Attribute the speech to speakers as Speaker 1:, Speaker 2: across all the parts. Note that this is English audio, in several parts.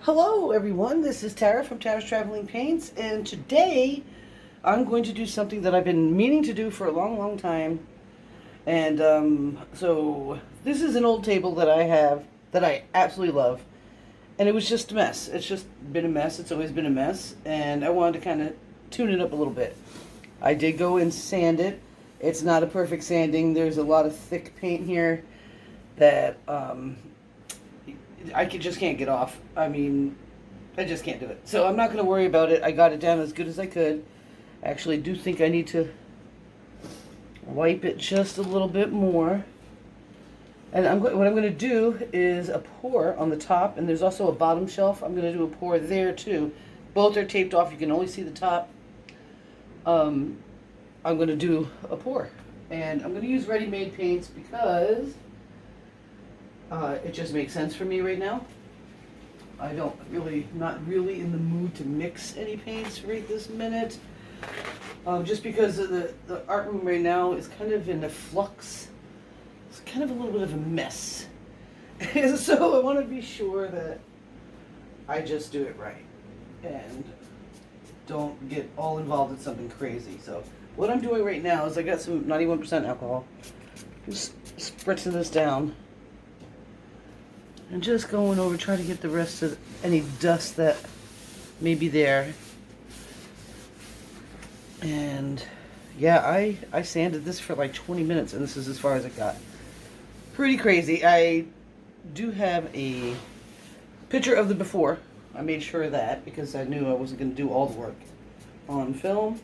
Speaker 1: Hello everyone, this is Tara from Tara's Traveling Paints, and today I'm going to do something that I've been meaning to do for a long time. And so this is an old table that I have that I absolutely love, and it was just a mess. It's just been a mess. It's always been a mess, and I wanted to kind of tune it up a little bit. I did go and sand it. It's not a perfect sanding. There's a lot of thick paint here that just can't get off. I mean, I just can't do it. So I'm not going to worry about it. I got it down as good as I could. I actually do think I need to wipe it just a little bit more. And what I'm going to do is a pour on the top, and there's also a bottom shelf. I'm going to do a pour there too. Both are taped off. You can only see the top. I'm going to do a pour. And I'm going to use ready-made paints because it just makes sense for me right now. I don't really, not really in the mood to mix any paints right this minute. Just because of the art room right now is kind of in a flux. It's kind of a little bit of a mess. So I want to be sure that I just do it right and don't get all involved in something crazy. So what I'm doing right now is I got some 91% alcohol. Just spritzing this down. And just going over, trying to get the rest of any dust that may be there. And yeah, I sanded this for like 20 minutes, and this is as far as it got. Pretty crazy. I do have a picture of the before. I made sure of that because I knew I wasn't going to do all the work on film.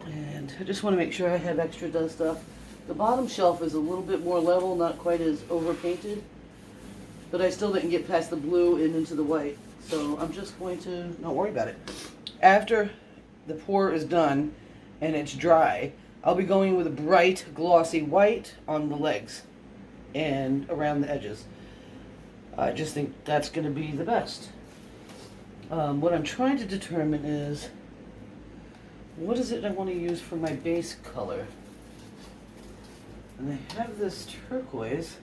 Speaker 1: And I just want to make sure I have extra dust stuff. The bottom shelf is a little bit more level, not quite as overpainted. But I still didn't get past the blue and into the white. So I'm just going to not worry about it. After the pour is done and it's dry, I'll be going with a bright glossy white on the legs and around the edges. I just think that's going to be the best. What I'm trying to determine is what is it I want to use for my base color. And I have this turquoise.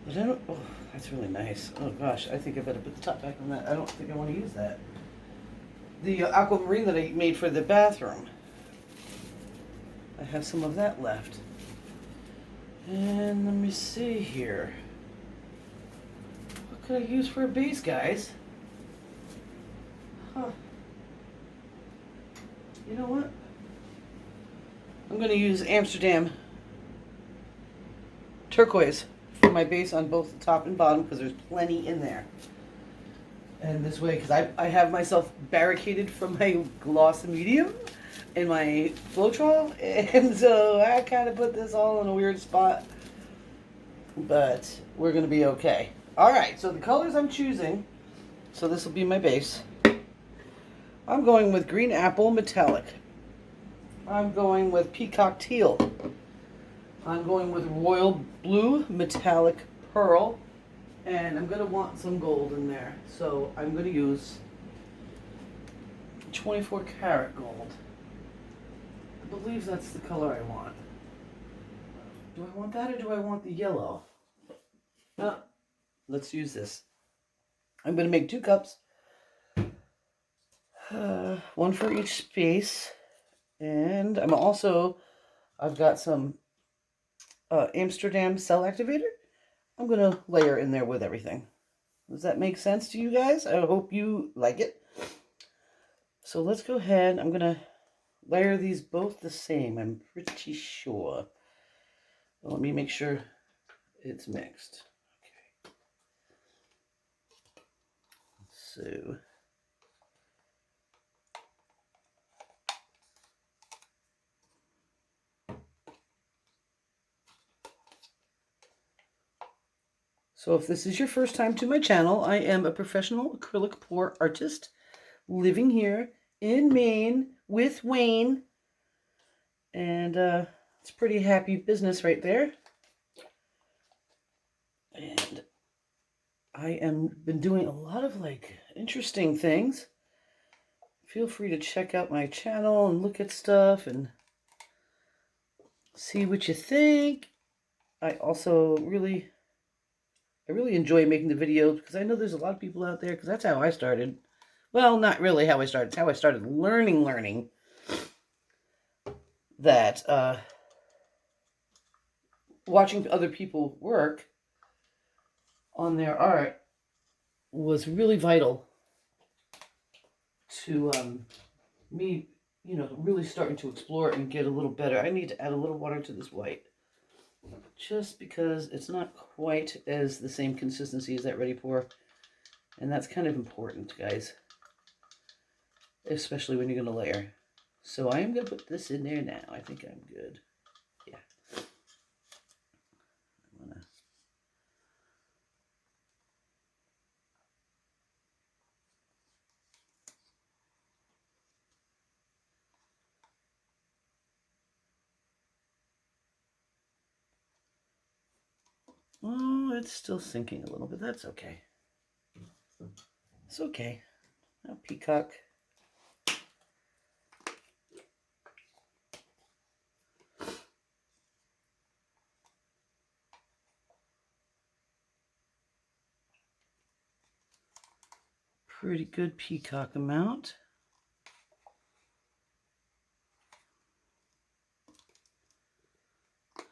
Speaker 1: But I don't, oh, that's really nice. Oh gosh, I think I better put the top back on that. I don't think I want to use that. The aquamarine that I made for the bathroom. I have some of that left. And let me see here. What could I use for a base, guys? Huh. You know what? I'm going to use Amsterdam turquoise for my base on both the top and bottom because there's plenty in there. And this way, because I have myself barricaded from my gloss medium in my Floetrol, and so I kind of put this all in a weird spot. But we're going to be okay. Alright, so the colors I'm choosing, so this will be my base. I'm going with green apple metallic. I'm going with peacock teal. I'm going with royal blue metallic pearl. And I'm going to want some gold in there. So I'm going to use 24 karat gold. I believe that's the color I want. Do I want that or do I want the yellow? No. Let's use this. I'm going to make 2 cups. One for each space. And I've got some Amsterdam cell activator. I'm going to layer in there with everything. Does that make sense to you guys? I hope you like it. So let's go ahead. I'm going to layer these both the same, I'm pretty sure. Let me make sure it's mixed. Okay. So So if this is your first time to my channel, I am a professional acrylic pour artist living here in Maine with Wayne. And it's a pretty happy business right there. And I am been doing a lot of interesting things. Feel free to check out my channel and look at stuff and see what you think. I also really I really enjoy making the videos because I know there's a lot of people out there, because that's how I started. Well, not really how I started. It's how I started learning that watching other people work on their art was really vital to me, really starting to explore and get a little better. I need to add a little water to this white, just because it's not quite as the same consistency as that ready pour, and that's kind of important, guys, especially when you're going to layer. So I am going to put this in there now. I think I'm good. Yeah. I'm gonna... Oh, it's still sinking a little bit. That's okay. It's okay. Now, peacock. Pretty good peacock amount.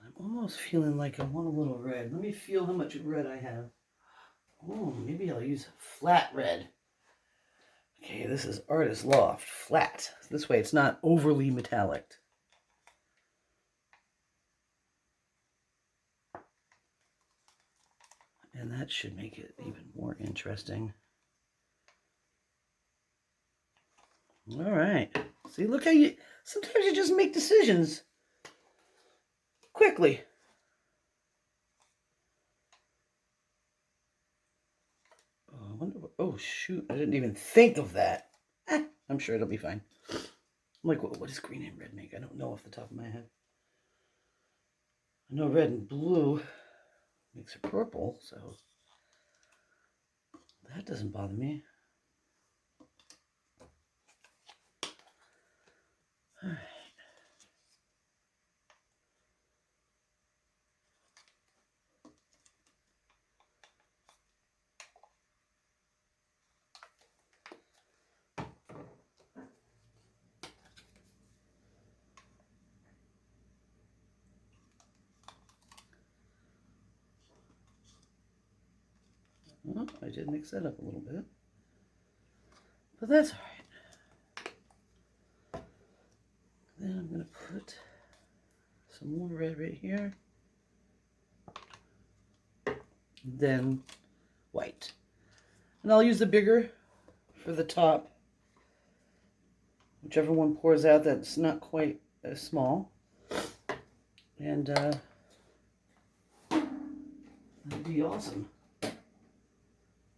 Speaker 1: I'm almost feeling like I want a little red. Let me feel how much red I have. Oh, maybe I'll use flat red. Okay, this is Artist Loft, flat. This way it's not overly metallic. And that should make it even more interesting. All right. See, look how sometimes you just make decisions quickly. Oh, I wonder what, oh, shoot. I didn't even think of that. I'm sure it'll be fine. I'm like, what does green and red make? I don't know off the top of my head. I know red and blue makes it purple, so that doesn't bother me. All right. Well, I did mix that up a little bit, but that's all right. Then I'm going to put some more red right here. Then white. And I'll use the bigger for the top. Whichever one pours out that's not quite as small. And that'll be awesome.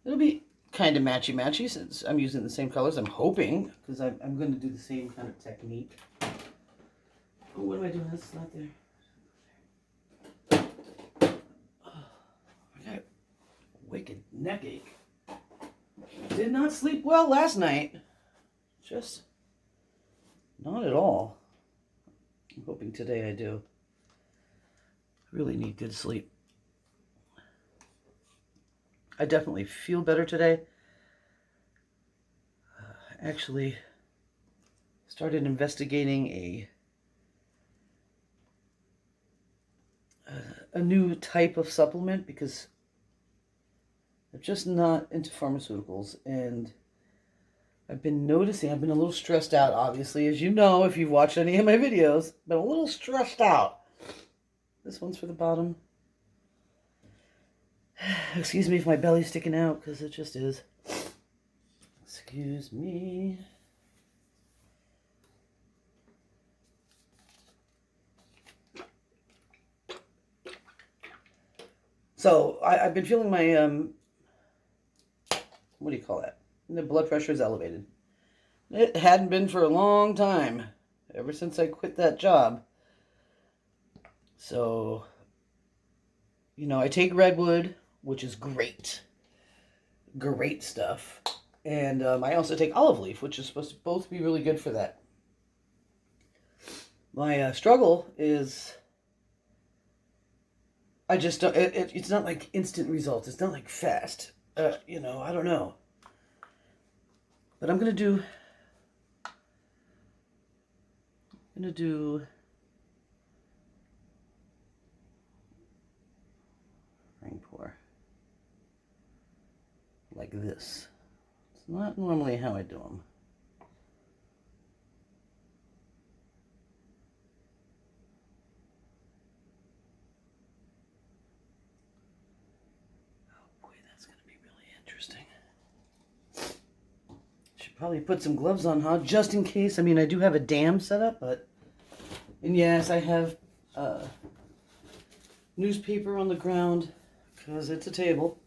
Speaker 1: It'll be kind of matchy-matchy since I'm using the same colors. I'm hoping, because I'm going to do the same kind of technique. Oh, what am I doing? That's not there. Oh, I got wicked neck ache. Did not sleep well last night. Just not at all. I'm hoping today I do. Really need good sleep. I definitely feel better today. Actually started investigating a new type of supplement because I'm just not into pharmaceuticals, and I've been noticing I've been a little stressed out, obviously, as you know if you've watched any of my videos. Been a little stressed out. This one's for the bottom. Excuse me if my belly's sticking out, because it just is. Excuse me. So I've been feeling my what do you call that? The blood pressure is elevated. It hadn't been for a long time, ever since I quit that job. So, I take redwood, which is great. Great stuff. And I also take olive leaf, which is supposed to both be really good for that. My struggle is I just don't, it's not like instant results. It's not like fast. You know, I don't know. But I'm gonna do ring pour like this. It's not normally how I do them. Oh boy, that's gonna be really interesting. Should probably put some gloves on, huh? Just in case. I mean, I do have a dam set up, but... And yes, I have newspaper on the ground because it's a table.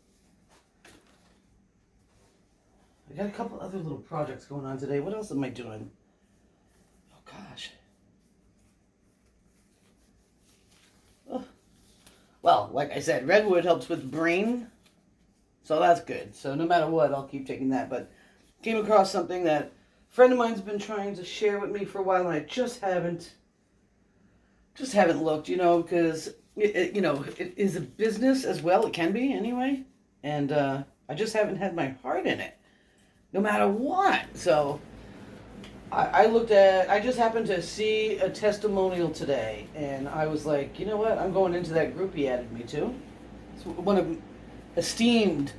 Speaker 1: I got a couple other little projects going on today. What else am I doing? Oh, gosh. Oh. Well, like I said, redwood helps with brain, so that's good. So no matter what, I'll keep taking that. But came across something that a friend of mine's been trying to share with me for a while, and I just haven't looked, you know, because you know, it is a business as well. It can be anyway, and I just haven't had my heart in it, no matter what. So I just happened to see a testimonial today, and I was like, you know what? I'm going into that group he added me to. It's one of esteemed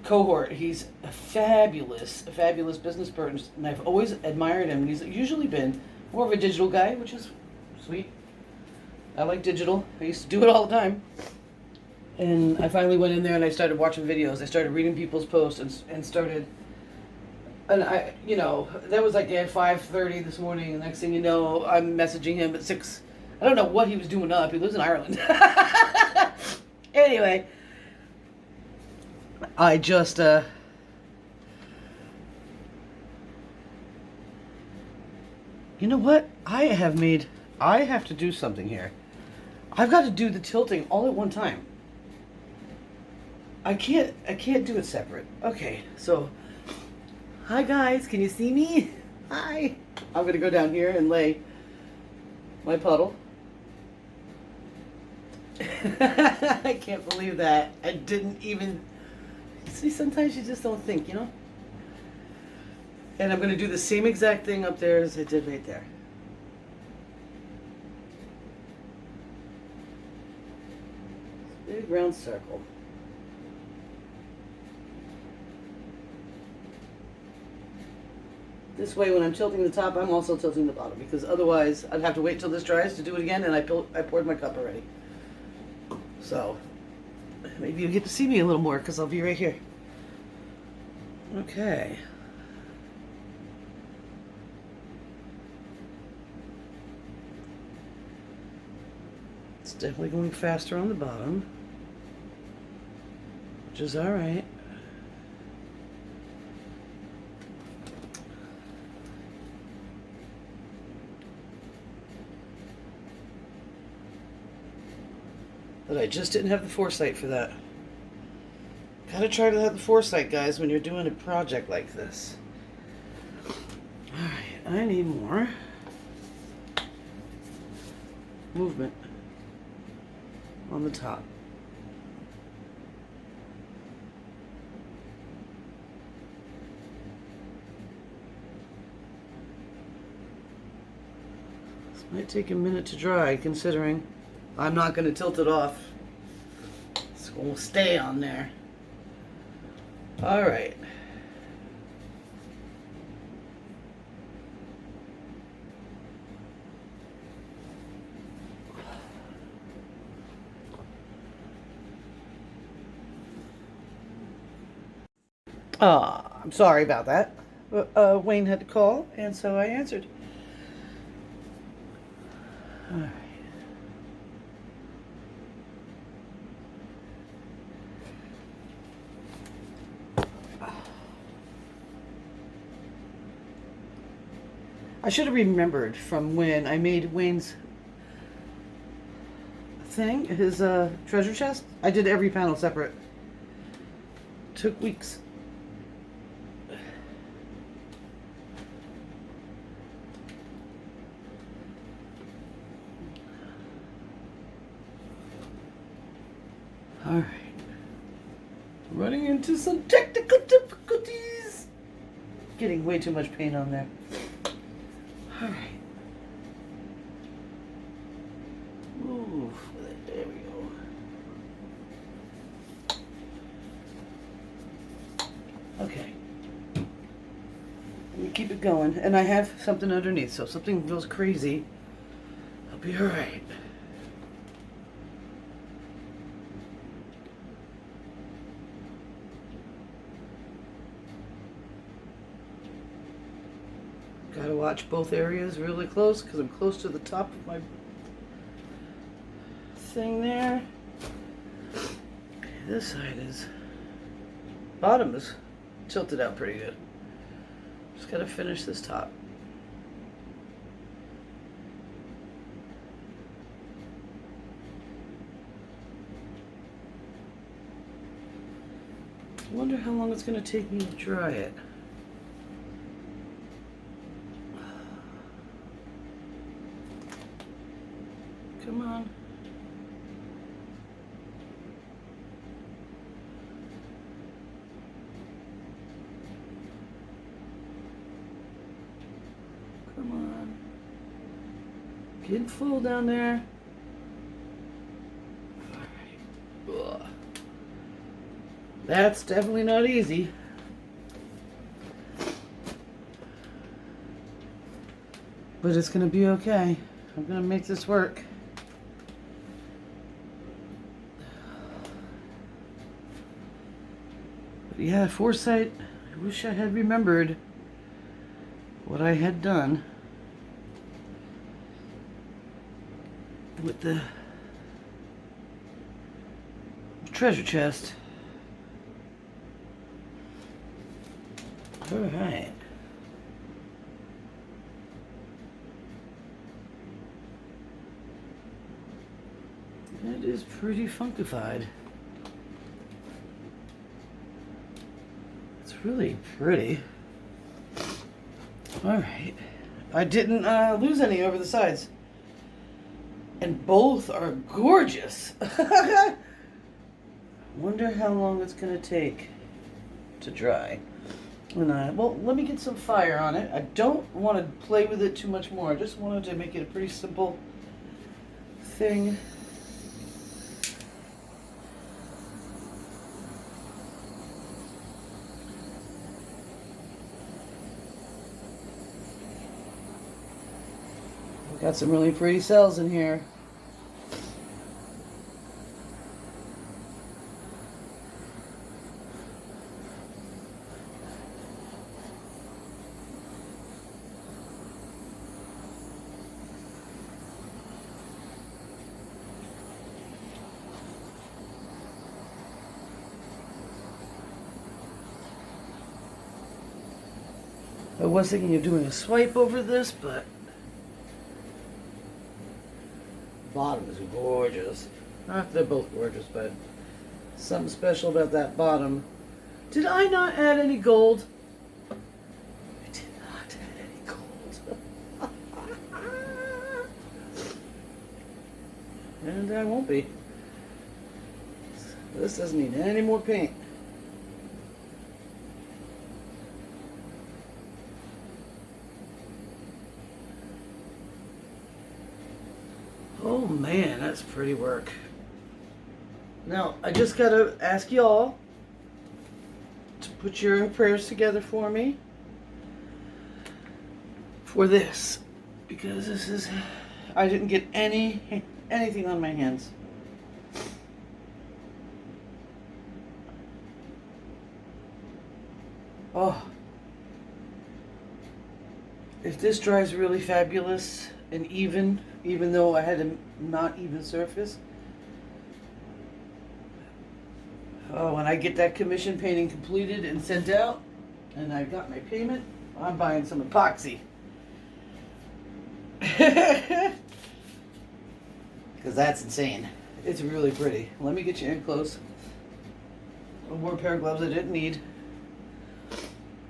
Speaker 1: cohort. He's a fabulous business person, and I've always admired him. He's usually been more of a digital guy, which is sweet. I like digital. I used to do it all the time. And I finally went in there and I started watching videos. I started reading people's posts and started... And I, you know, that was like at 5:30 this morning. And next thing you know, I'm messaging him at 6. I don't know what he was doing up. He lives in Ireland. Anyway, I just... You know what? I have to do something here. I've got to do the tilting all at one time. I can't do it separate. Okay, so hi guys, can you see me? Hi. I'm gonna go down here and lay my puddle. I can't believe that. I didn't even see, sometimes you just don't think, you know? And I'm going to do the same exact thing up there as I did right there. Big round circle. This way, when I'm tilting the top, I'm also tilting the bottom, because otherwise I'd have to wait till this dries to do it again, and I poured my cup already. So, maybe you'll get to see me a little more, because I'll be right here. Okay. It's definitely going faster on the bottom, which is all right. But I just didn't have the foresight for that. Gotta try to have the foresight, guys, when you're doing a project like this. Alright, I need more movement on the top. This might take a minute to dry, considering I'm not going to tilt it off. It's going to stay on there. All right. I'm sorry about that. Wayne had to call, and so I answered. All right. I should have remembered from when I made Wayne's thing, his treasure chest. I did every panel separate. Took weeks. Alright. Running into some technical difficulties. Getting way too much paint on there. Alright. Ooh, there we go. Okay. Let me keep it going. And I have something underneath, so if something goes crazy, I'll be alright. Gotta watch both areas really close because I'm close to the top of my thing there. This side is, bottom is tilted out pretty good. Just gotta finish this top. I wonder how long it's gonna take me to dry it. Come on. Come on. Getting full down there. Alright. That's definitely not easy. But it's gonna be okay. I'm gonna make this work. Yeah, foresight. I wish I had remembered what I had done with the treasure chest. All right. That is pretty funkified. Really pretty. Alright. I didn't lose any over the sides. And both are gorgeous. Wonder how long it's going to take to dry. And well, let me get some fire on it. I don't want to play with it too much more. I just wanted to make it a pretty simple thing. Got some really pretty cells in here. I was thinking of doing a swipe over this, but bottom is gorgeous. They're both gorgeous, but something special about that bottom. Did I not add any gold? I did not add any gold. And I won't be. This doesn't need any more paint. Oh man, that's pretty work. Now, I just gotta ask y'all to put your prayers together for me for this, because this is, I didn't get anything on my hands. Oh, if this dries really fabulous and even though I had a not even surface. Oh, when I get that commission painting completed and sent out, and I got my payment, I'm buying some epoxy. Because that's insane. It's really pretty. Let me get you in close. I wore a pair of gloves I didn't need.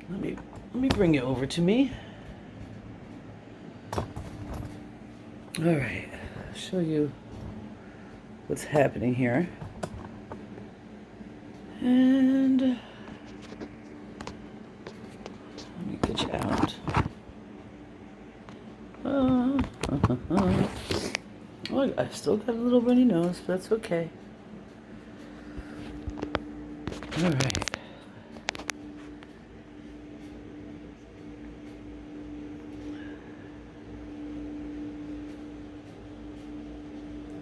Speaker 1: Let me bring you over to me. All right, show you what's happening here. And let me get you out. Oh, I still got a little runny nose, but that's okay. All right.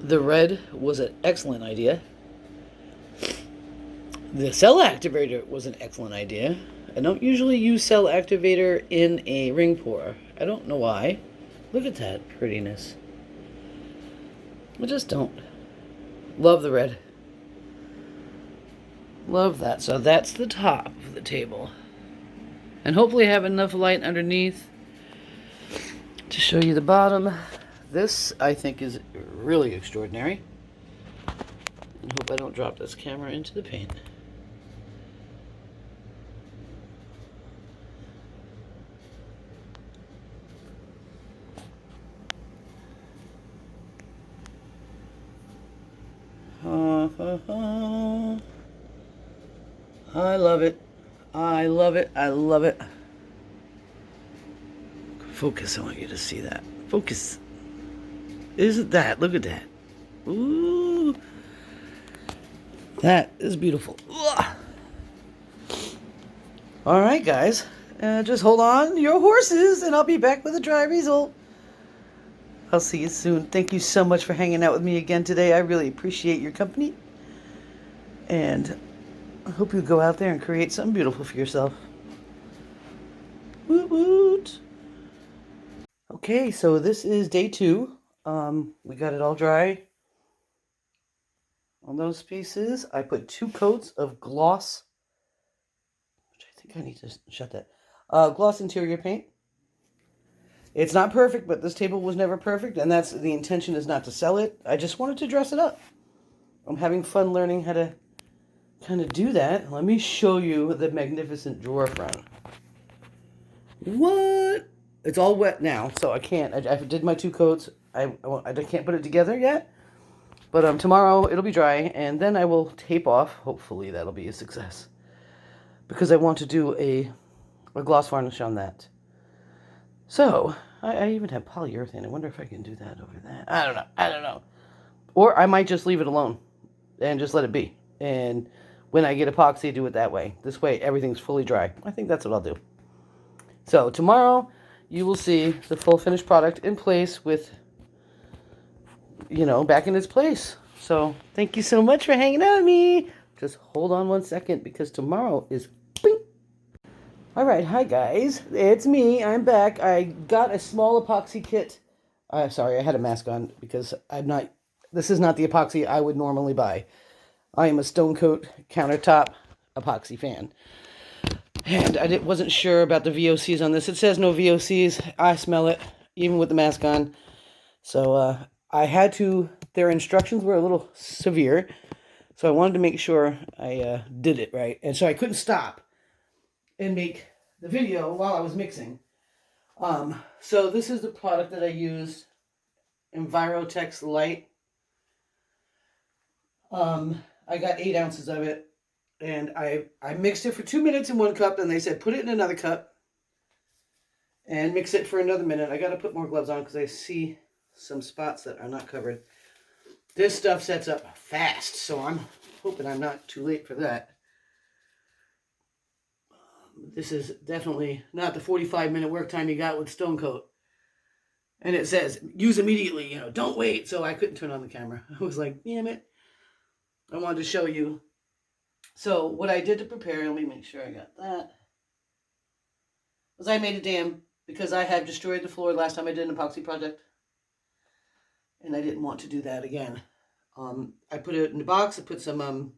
Speaker 1: The red was an excellent idea. The cell activator was an excellent idea. I don't usually use cell activator in a ring pour. I don't know why. Look at that prettiness. I just don't. Love the red. Love that. So that's the top of the table. And hopefully I have enough light underneath to show you the bottom. This, I think, is really extraordinary. I hope I don't drop this camera into the paint. I love it. I love it. I love it. Focus. I want you to see that. Focus. Isn't that? Look at that. Ooh. That is beautiful. Ugh. All right, guys. Just hold on your horses, and I'll be back with a dry result. I'll see you soon. Thank you so much for hanging out with me again today. I really appreciate your company. And I hope you go out there and create something beautiful for yourself. Woot woot. Okay, so this is day 2. We got it all dry on those pieces. I put 2 coats of gloss, which I think I need to shut that. Gloss interior paint. It's not perfect, but this table was never perfect, and that's the intention, is not to sell it. I just wanted to dress it up. I'm having fun learning how to kind of do that. Let me show you the magnificent drawer front. What? It's all wet now, so I can't. I did my 2 coats. I can't put it together yet, but tomorrow it'll be dry, and then I will tape off. Hopefully that'll be a success, because I want to do a gloss varnish on that. So, I even have polyurethane. I wonder if I can do that over that. I don't know. Or I might just leave it alone and just let it be. And when I get epoxy, do it that way. This way, everything's fully dry. I think that's what I'll do. So, tomorrow, you will see the full finished product in place with, back in its place. So, thank you so much for hanging out with me. Just hold on one second, because tomorrow is bing. Alright, hi guys, it's me, I'm back. I got a small epoxy kit. Sorry, I had a mask on because this is not the epoxy I would normally buy. I am a Stone Coat countertop epoxy fan. And I wasn't sure about the VOCs on this. It says no VOCs. I smell it, even with the mask on. So their instructions were a little severe. So I wanted to make sure I did it right. And so I couldn't stop and make the video while I was mixing. So this is the product that I used, Envirotex Lite. I got 8 ounces of it, and I mixed it for 2 minutes in 1 cup, and they said put it in another cup and mix it for another minute. I got to put more gloves on because I see some spots that are not covered. This stuff sets up fast, so I'm hoping I'm not too late for that. This is definitely not the 45-minute work time you got with Stone Coat. And it says, use immediately, don't wait. So I couldn't turn on the camera. I was like, damn it. I wanted to show you. So what I did to prepare, let me make sure I got that, was I made a dam because I had destroyed the floor last time I did an epoxy project. And I didn't want to do that again. I put it in the box. I put some,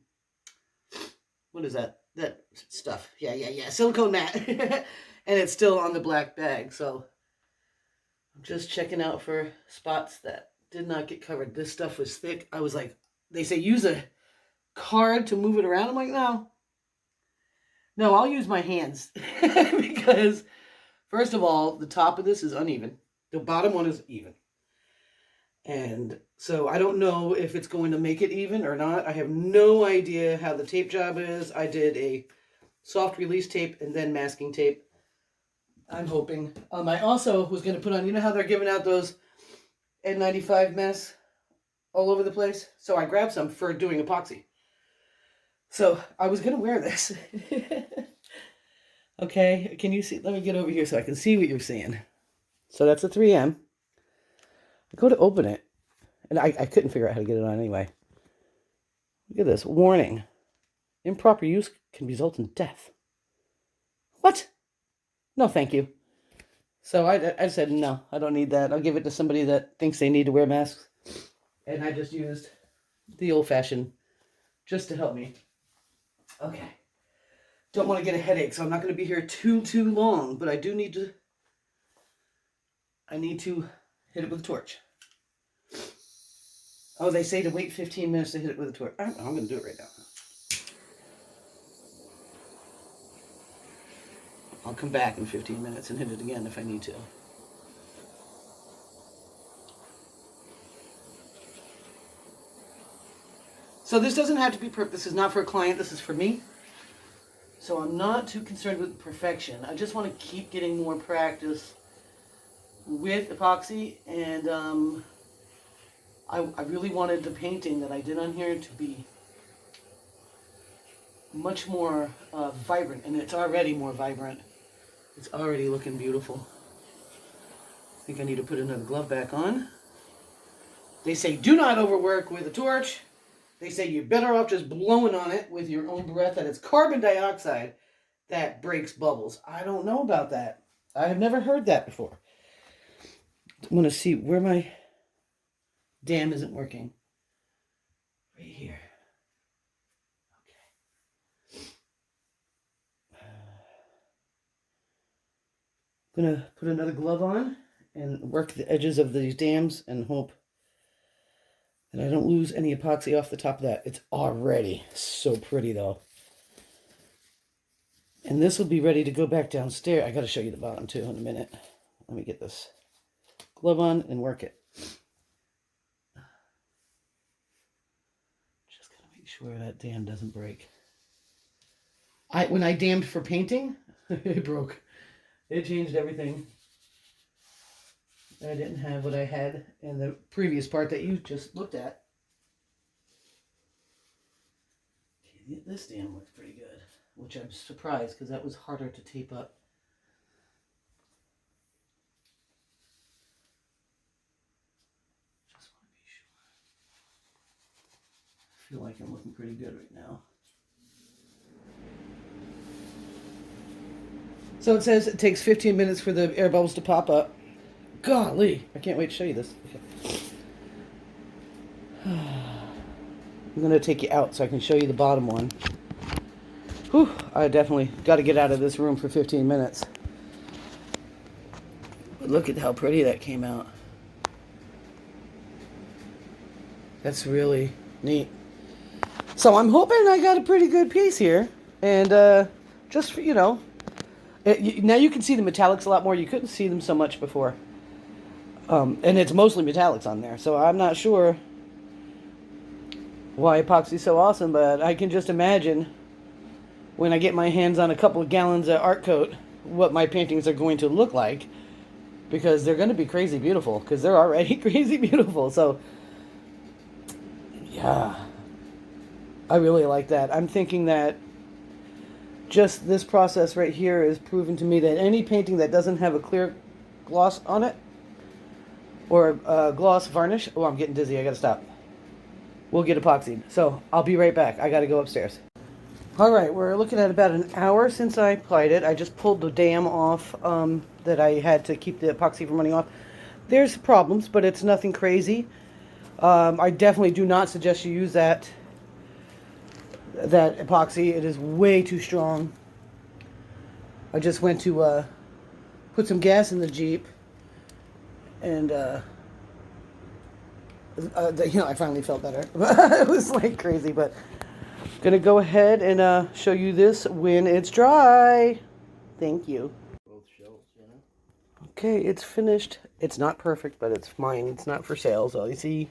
Speaker 1: what is that? That stuff. Yeah. Silicone mat. And it's still on the black bag. So I'm just checking out for spots that did not get covered. This stuff was thick. I was like, they say use a card to move it around. I'm like, no, I'll use my hands. Because first of all, the top of this is uneven. The bottom one is even. And so I don't know if it's going to make it even or not. I have no idea how the tape job is. I did a soft release tape and then masking tape. I'm hoping. I also was going to put on, you know how they're giving out those N95 masks all over the place? So I grabbed some for doing epoxy. So I was going to wear this. Okay, can you see? Let me get over here so I can see what you're seeing. So that's a 3M. I go to open it, and I couldn't figure out how to get it on anyway. Look at this. Warning. Improper use can result in death. What? No, thank you. So I said, no, I don't need that. I'll give it to somebody that thinks they need to wear masks. And I just used the old-fashioned just to help me. Okay. Don't want to get a headache, so I'm not going to be here too long, but I need to hit it with a torch. Oh, they say to wait 15 minutes to hit it with a torch. I'm going to do it right now. I'll come back in 15 minutes and hit it again if I need to. So this doesn't have to be perfect. This is not for a client. This is for me. So I'm not too concerned with perfection. I just want to keep getting more practice with epoxy. And I really wanted the painting that I did on here to be much more vibrant. And it's already more vibrant. It's already looking beautiful. I think I need to put another glove back on. They say do not overwork with a torch. They say you're better off just blowing on it with your own breath, that it's carbon dioxide that breaks bubbles. I don't know about that. I have never heard that before. I want to see where my dam isn't working. Right here. I'm going to put another glove on and work the edges of these dams and hope that I don't lose any epoxy off the top of that. It's already so pretty though. And this will be ready to go back downstairs. I got to show you the bottom too in a minute. Let me get this glove on and work it. Just got to make sure that dam doesn't break. When I dammed for painting, it broke. It changed everything. I didn't have what I had in the previous part that you just looked at. Okay, this dam looks pretty good, which I'm surprised because that was harder to tape up. Just want to be sure. I feel like I'm looking pretty good right now. So it says it takes 15 minutes for the air bubbles to pop up. Golly, I can't wait to show you this. Okay. I'm going to take you out so I can show you the bottom one. Whew, I definitely got to get out of this room for 15 minutes. But look at how pretty that came out. That's really neat. So I'm hoping I got a pretty good piece here. And just, you know, now you can see the metallics a lot more. You couldn't see them so much before. And it's mostly metallics on there, so I'm not sure why epoxy's so awesome, but I can just imagine when I get my hands on a couple of gallons of art coat what my paintings are going to look like, because they're going to be crazy beautiful, because they're already crazy beautiful. So yeah, I really like that. I'm thinking that just this process right here is proven to me that any painting that doesn't have a clear gloss on it, or gloss varnish. Oh, I'm getting dizzy. I gotta stop. We'll get epoxied. So I'll be right back. I gotta go upstairs. All right, we're looking at about an hour since I applied it. I just pulled the dam off that I had to keep the epoxy from running off. There's problems, but it's nothing crazy. I definitely do not suggest you use that epoxy. It is way too strong. I just went to put some gas in the Jeep. And, you know, I finally felt better. It was like crazy, but I'm going to go ahead and show you this when it's dry. Thank you. Both shelves, you know? Okay, it's finished It's not perfect, but it's mine. It's not for sale, so you see,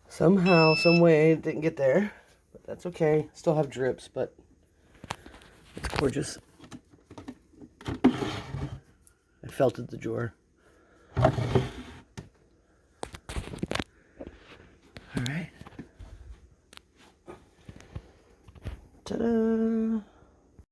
Speaker 1: somehow, some way, it didn't get there. But that's okay. Still have drips, but it's gorgeous. I felted the drawer. All right. Ta-da!